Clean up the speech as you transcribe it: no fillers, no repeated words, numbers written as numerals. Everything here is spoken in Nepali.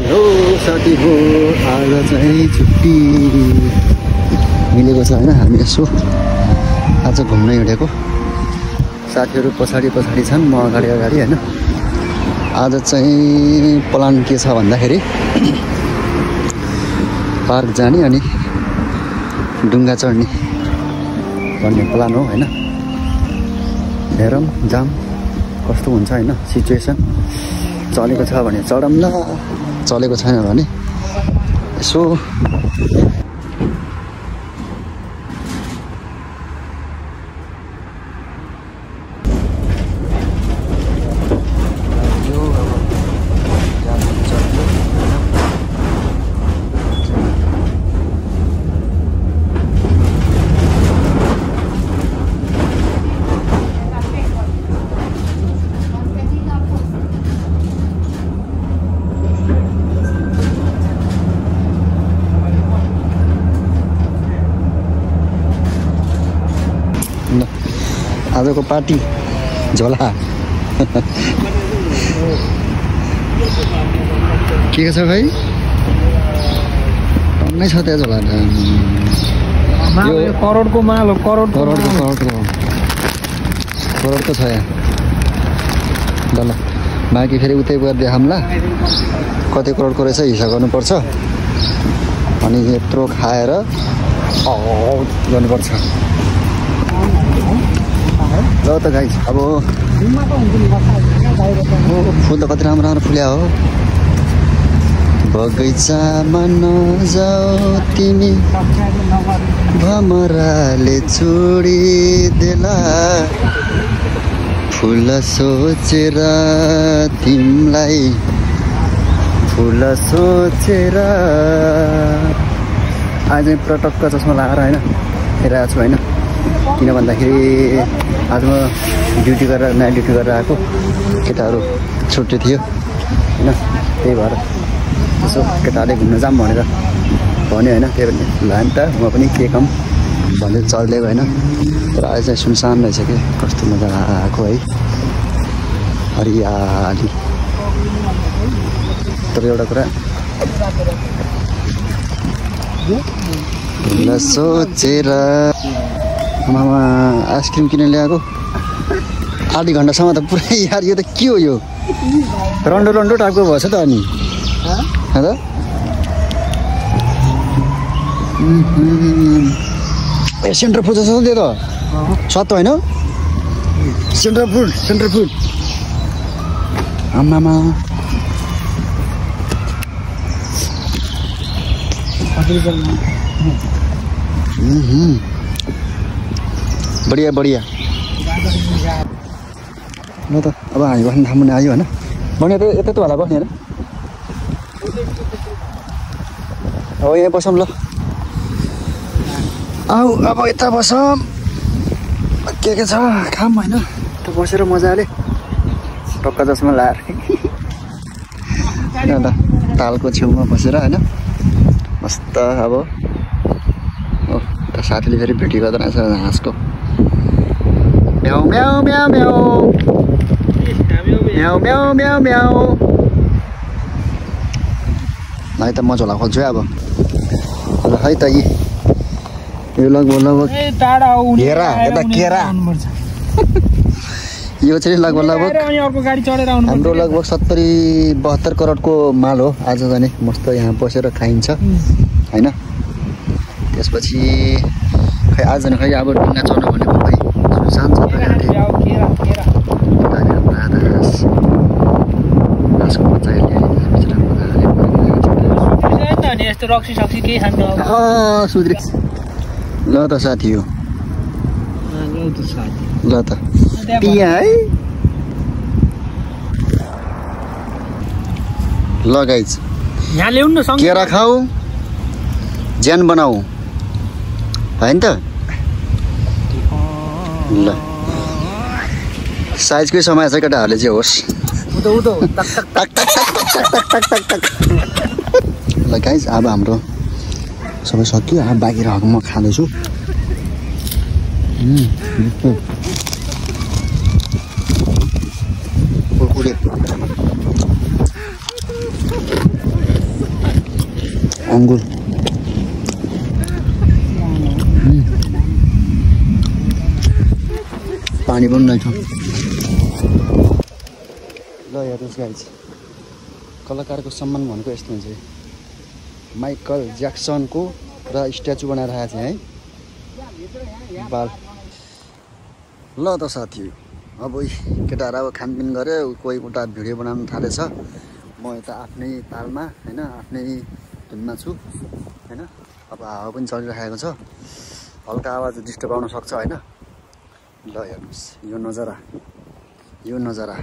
हो साथी हो आज चाहिँ छुट्टी मिलेको छ होइन। हामी यसो आज घुम्न हिँडेको, साथीहरू पछाडि पछाडि छन्, म अगाडि अगाडि होइन। आज चाहिँ प्लान के छ भन्दाखेरि पार्क जाने अनि डुङ्गा चढ्ने भन्ने प्लान हो होइन। हेरौँ जाम कस्तो हुन्छ होइन। सिचुएसन चलेको छ भने चढौँ ल, चलेको छैन भने यसो आजको पार्टी झोला के छ भाइ? टन्नै छ त्यहाँ झोला। करोडको माल हो, करोडको छ यहाँ। ल बाँकी फेरि उतै गएर देखाउँला कति करोडको रहेछ हिसाब गर्नुपर्छ अनि यत्रो खाएर गर्नुपर्छ। ल त गाइस अब फुल त कति राम्रो राम्रो फुल्या हो। बगैँचामा नजाऊ तिमी भमराले छोडिदेला, फुल सोचेर तिमीलाई फुल सोचेर। आज पुरा टक्क चस्मा लगाएर होइन हेरिरहेको छु होइन। किन भन्दाखेरि आज म ड्युटी गरेर नाइट ड्युटी गरेर आएको, केटाहरू छुट्टी थियो होइन। त्यही भएर यसो केटाहरूले घुम्न जाऊँ भनेर भन्यो होइन। त्यही भएर लान त म पनि के कम भनेर चढिदिएको होइन। तर आज चाहिँ सुनसान रहेछ कि कस्तो मजा आएको है, हरियाली। तर एउटा कुरा सोचेर मामा आइसक्रिम किन ल्याएको आधी घन्टासम्म त पुरै यार यो त के हो यो रन्डो रन्डो टाइपको भएछ त। अनि ए सेन्टर फुड जस्तो त्यो त सत्तो होइन। सेन्टर फुड आमामा बढिया बढिया। ल त अब हामी बस्ने ठाउँ पनि आयो होइन। बढिया त यतै त होला बस्ने होइन। अब यहाँ बसौँ ल। आऊ अब यता बसौँ, के छ खाम होइन। त बसेर मजाले टक्क जसमा लाएर एउटा तालको छेउमा बसेर होइन मस्त। अब साथीले फेरि भेटी गर्दा रहेछ हाँसको म्याउ म्याउ म्याउ म्याउ म्याउ म्याउ म्याउ म्याउ। है त म झोला खोज्छु अब है त। यो लगभग केरा यता केरा यो चाहिँ लगभग हाम्रो लगभग 70-72 करोडको माल हो। आज जाने मस्त यहाँ बसेर खाइन्छ होइन। त्यसपछि खै आज जाने खै अब डुङ्गा चढ्नु भनेको खै सुनसान छ। ल त साथी हो ल त पिया है। ल गाइज यहाँ ल्याउनु न केरा खाऊ ज्यान बनाऊ होइन त। ल साइजकै समय छ केटाहरूले चाहिँ होस्। ल गाइज अब हाम्रो सबै सक्यो। अब बाँकी रहेको म खाँदैछु। कुरकुरे अङ्गुर पानी पनि नै छ। ल हेर्नुहोस् गाइज, कलाकारको सम्मान भनेको यस्तो हुन्छ। माइकल ज्याक्सनको र स्ट्याचु बनाएर आएको छ है बाल। ल त साथी, अब केटाहरू अब खानपिन गऱ्यो, कोही उता भिडियो बनाउनु थालेछ, म यता आफ्नै तालमा होइन आफ्नै धुनमा छु होइन। अब हावा पनि चलिरहेको छ, हल्का आवाज डिस्टर्ब आउन सक्छ होइन। ल हेर्नुहोस् यो नजारा